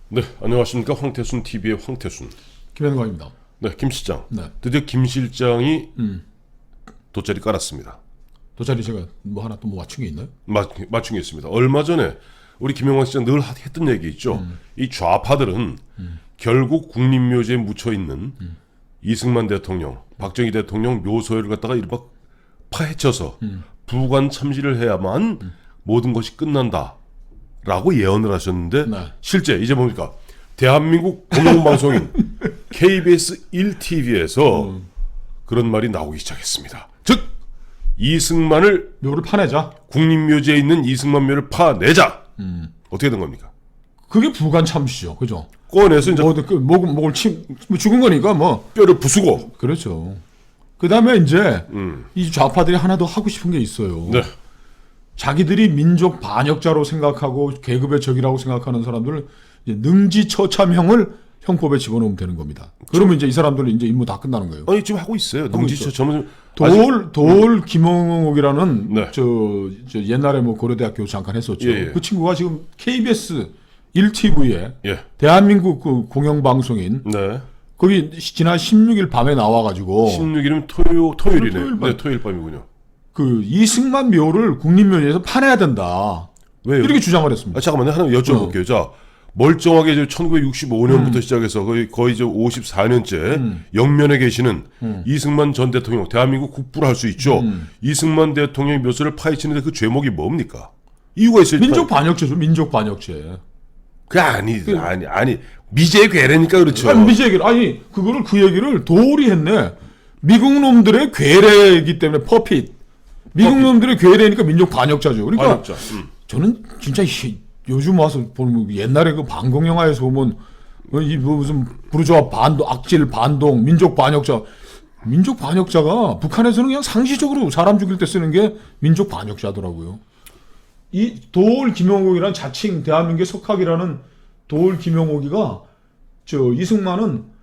네, 안녕하십니까. 황태순 TV의 황태순. 김현광입니다. 네, 김 실장. 네. 드디어 김 실장이 돗자리 깔았습니다. 돗자리 제가 뭐 하나 또 뭐 맞춘 게 있나요? 맞춘 게 있습니다. 얼마 전에 우리 김영광 실장 늘 했던 얘기 있죠. 이 좌파들은 결국 국립묘지에 묻혀 있는 이승만 대통령, 박정희 대통령 묘소를 갖다가 이른바 파헤쳐서 부관 참시를 해야만 모든 것이 끝난다라고 예언을 하셨는데 네. 실제 이제 뭡니까? 대한민국 공영방송인 KBS 1TV에서 그런 말이 나오기 시작했습니다. 즉 이승만을 묘를 파내자. 국립묘지에 있는 이승만 묘를 파내자. 어떻게 된 겁니까? 그게 부관 참시죠, 그죠? 꺼내서 이제 목을 죽은 거니까 뭐 뼈를 부수고. 그렇죠. 그 다음에 이제 이 좌파들이 하나 더 하고 싶은 게 있어요. 네. 자기들이 민족 반역자로 생각하고 계급의 적이라고 생각하는 사람들을 이제 능지처참형을 형법에 집어넣으면 되는 겁니다. 그러면 이제 이 사람들은 이제 임무 다 끝나는 거예요. 아니 지금 하고 있어요. 능지처 전문 도올 김홍옥이라는 네. 저 옛날에 뭐 고려대학교 잠깐 했었죠. 예, 예. 그 친구가 지금 KBS 1TV에 예. 대한민국 그 공영방송인 네. 거기 지난 16일 밤에 나와가지고 16일이면 토요일이네. 토요일 밤. 네, 토요일 밤이군요. 그 이승만 묘를 국립묘지에서 파내야 된다. 왜요? 이렇게 주장을 했습니다. 잠깐만요. 하나 여쭤볼게요. 자, 멀쩡하게 1965년부터 시작해서 거의 54년째 영면에 계시는 이승만 전 대통령, 대한민국 국부를 할 수 있죠. 이승만 대통령의 묘소를 파헤치는데 그 죄목이 뭡니까? 이유가 있어요. 민족 반역죄죠. 민족 반역죄. 아니 미제의 괴뢰니까 그렇죠. 아니, 아니 그거를 그 얘기를 도올이 했네. 미국 놈들의 괴뢰이기 때문에 퍼핏. 미국 놈들의 괴뢰니까 민족 반역자죠. 그러니까 반역자. 저는 진짜 요즘 와서 보면 옛날에 그 반공 영화에서 보면 뭐 무슨 부르주아 반동, 악질 반동, 민족 반역자. 민족 반역자가 북한에서는 그냥 상시적으로 사람 죽일 때 쓰는 게 민족 반역자더라고요. 이 도올 김용옥이라는 자칭 대한민국의 석학이라는 도올 김용옥이가 저 이승만은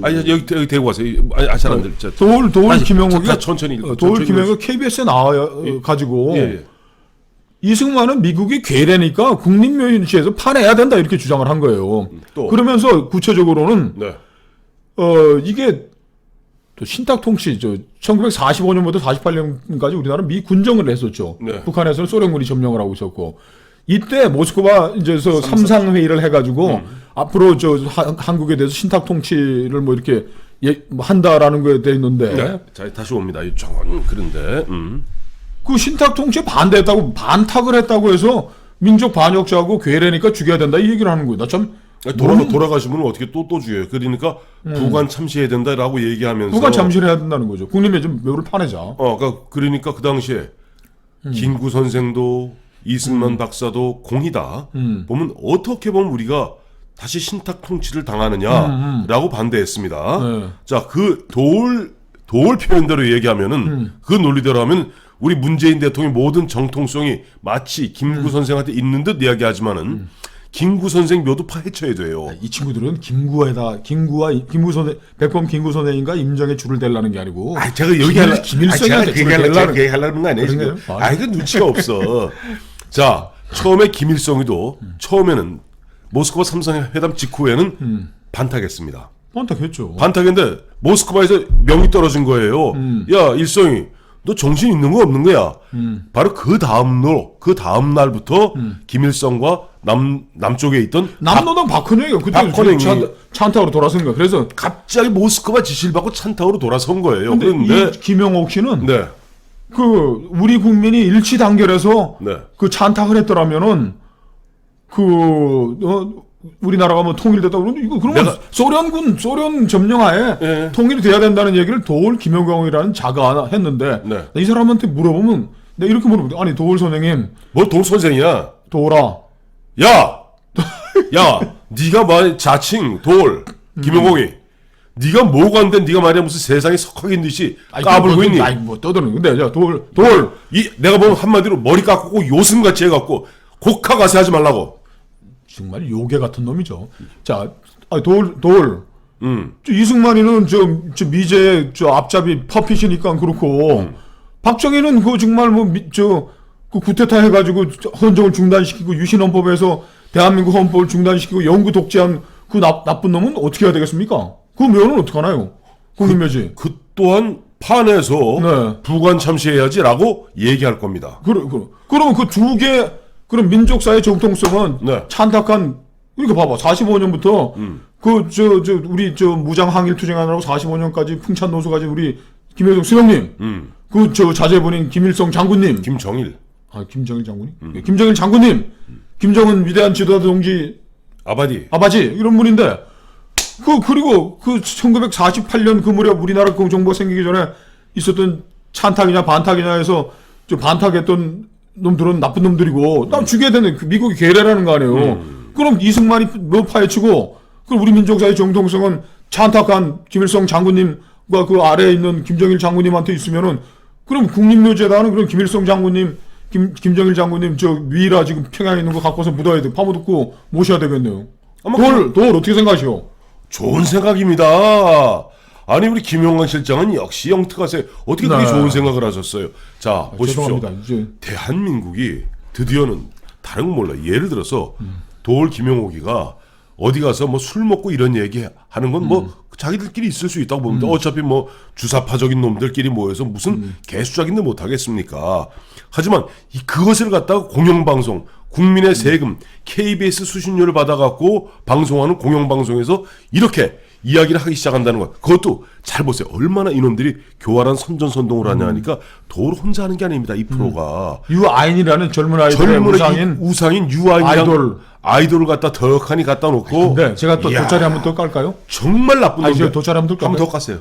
아니 여기 대고 가세요. 잘 안 들죠. 도올 김용옥이 천천히 도올 김용옥이 KBS에 나와 가지고 예. 이승만은 미국이 괴뢰니까 국립묘지에서 파내야 된다 이렇게 주장을 한 거예요. 또. 그러면서 구체적으로는 네. 이게 또 신탁통치 1945년부터 48년까지 우리나라는 미 군정을 했었죠. 네. 북한에서는 소련군이 점령을 하고 있었고 이때 모스크바 이제서 삼상 회의를 해가지고 앞으로 한국에 대해서 신탁통치를 뭐 이렇게 뭐 한다라는 거에 돼 있는데 네. 자 다시 옵니다. 이쪽은 그런데 그 신탁통치에 반대했다고 반탁을 했다고 해서 민족 반역자하고 괴뢰니까 죽여야 된다 이 얘기를 하는 거예요. 나 참 돌아가시면 어떻게 또 죽여요. 그러니까 부관 참시해야 된다라고 얘기하면서 누가 잠시를 해야 된다는 거죠. 국립묘지 묘를 파내자. 그러니까 그 당시에 김구 선생도 이승만 박사도 공이다. 보면 어떻게 보면 우리가 다시 신탁 통치를 당하느냐라고 반대했습니다. 네. 자, 그 도올 표현대로 얘기하면은 그 논리대로 하면 우리 문재인 대통령의 모든 정통성이 마치 김구 선생한테 있는 듯 이야기하지만은 김구 선생 묘도 파헤쳐야 돼요. 이 친구들은 김구 선생 백범 김구 선생인가 임정에 줄을 댈라는 게 아니고 제가 여기 김일성한테 줄을 댈라는 하려는 거 아니에요? 지금? 그런가요? 그 눈치가 없어. 자, 처음에 김일성이도 처음에는 모스크바 삼성회담 직후에는 반탁했습니다. 반탁했죠. 반탁했는데 모스크바에서 명이 떨어진 거예요. 야, 일성이 너 정신 있는 거 없는 거야. 바로 그 다음 날부터 김일성과 남쪽에 있던 남노당 박헌영이요. 그때 박헌영이 찬타로 돌아선 거야. 그래서 갑자기 모스크바 지시를 받고 찬타우로 돌아선 거예요. 근데 이 김영옥 씨는 네. 그 우리 국민이 일치 단결해서 네. 그 찬탁을 했더라면은 우리나라가 뭐 통일됐다 그러면 이거 그러면 소련 점령하에 예. 통일이 돼야 된다는 얘기를 도올 김영광이라는 자가 했는데 네. 이 사람한테 물어보면 내가 이렇게 물어보거든. 아니 도올 선생님 뭐 도올 선생이야? 도올아 야, 네가 말 자칭 도올 김영옥이 네가 뭐가 안 돼? 네가 말이야 무슨 세상에 석학인 듯이 까불고 있니? 아니 뭐 떠드는 근데 야 도올 내가 보면 한마디로 머리 깎고 요슴같이 해갖고 곡하가세 하지 말라고. 정말 요괴 같은 놈이죠. 자, 도올. 이승만이는 저 미제의 앞잡이 퍼핏이니까 그렇고 박정희는 그 정말 그 쿠데타 해가지고 헌정을 중단시키고 유신헌법에서 대한민국 헌법을 중단시키고 영구 독재한 그 나쁜 놈은 어떻게 해야 되겠습니까? 그 묘는 어떡하나요? 국민묘지. 그 또한 판에서 네. 부관 참시해야지라고 얘기할 겁니다. 그러면 그 두 개, 그럼 민족사의 정통성은 네. 찬탁한, 이렇게 봐봐. 45년부터, 우리 무장 항일 투쟁하느라고 45년까지 풍찬노소 가진 우리 김일성 수령님, 자제분인 김일성 장군님, 김정일 김정일 장군이? 네, 김정일 장군님, 김정은 위대한 지도자 동지 아바디 이런 분인데, 그리고 1948년 그 무렵 우리나라 정부가 생기기 전에 있었던 찬탁이냐 반탁이냐 해서 반탁했던 놈들은 나쁜 놈들이고, 남 죽여야 되는 그 미국이 괴뢰라는 거 아니에요. 그럼 이승만이 뭐 파헤치고, 그럼 우리 민족사의 정통성은 찬탁한 김일성 장군님과 그 아래에 있는 김정일 장군님한테 있으면은, 그럼 국립묘지에다는 그럼 김일성 장군님, 김정일 장군님 위라 지금 평양에 있는 거 갖고서 묻어야 돼. 파묻고 모셔야 되겠네요. 돌 어떻게 생각하시오? 좋은 생각입니다. 아니 우리 김용관 실장은 역시 영특하세요. 어떻게 그렇게 네. 좋은 생각을 하셨어요? 자 보십시오. 죄송합니다. 이제 대한민국이 드디어는 다른 거 몰라. 예를 들어서 도올 김용옥이가 어디 가서 뭐 술 먹고 이런 얘기 하는 건 뭐 자기들끼리 있을 수 있다고 봅니다. 어차피 뭐 주사파적인 놈들끼리 모여서 무슨 개수작인데 못 하겠습니까? 하지만 그것을 갖다가 공영방송, 국민의 세금, KBS 수신료를 받아갖고 방송하는 공영방송에서 이렇게 이야기를 하기 시작한다는 것. 그것도 잘 보세요. 얼마나 이놈들이 교활한 선전선동을 하냐 하니까 도를 혼자 하는 게 아닙니다. 이 프로가. 유아인이라는 젊은 아이들의 우상인 유아인이랑 아이돌을 갖다 덕하니 갖다 놓고. 네, 제가 또 이야, 돗자리 한번 더 깔까요? 정말 나쁜 놈들. 제가 돗자리 한번 더 깔까요? 한번 더 깠어요.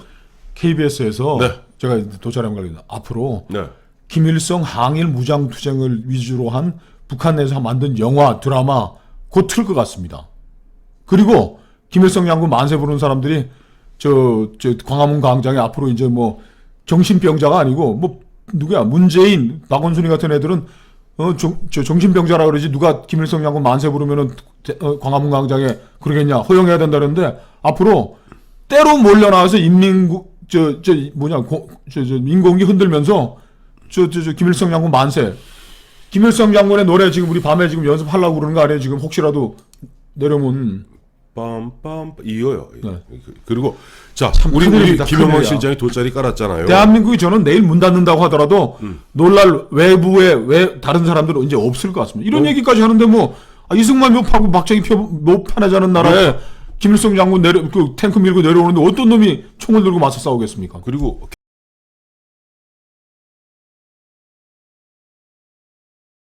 KBS에서 네. 제가 돗자리 한번 깔겠습니다. 앞으로 네. 김일성 항일 무장투쟁을 위주로 한 북한 내에서 만든 영화, 드라마 곧 틀 것 같습니다. 그리고 김일성 장군 만세 부르는 사람들이 광화문 광장에 앞으로 이제 뭐 정신병자가 아니고 뭐 누구야 문재인, 박원순이 같은 애들은 정신병자라 그러지 누가 김일성 장군 만세 부르면은 광화문 광장에 그러겠냐 허용해야 된다는데 앞으로 때로 몰려나와서 인민국 인공기 흔들면서 김일성 장군 만세. 김일성 장군의 노래 지금 우리 밤에 지금 연습하려고 그러는 거 아니에요? 지금 혹시라도 내려오면. 빰빰 이거요. 네. 그리고 자 우리 큰일입니다. 김영환 큰일이야. 실장이 돗자리 깔았잖아요. 대한민국이 저는 내일 문 닫는다고 하더라도 놀랄 외부에 다른 사람들은 이제 없을 것 같습니다. 이런 얘기까지 하는데 뭐 이승만 묘파고 박정희 묘 파내자는 나라에 김일성 장군 탱크 밀고 내려오는데 어떤 놈이 총을 들고 맞서 싸우겠습니까? 그리고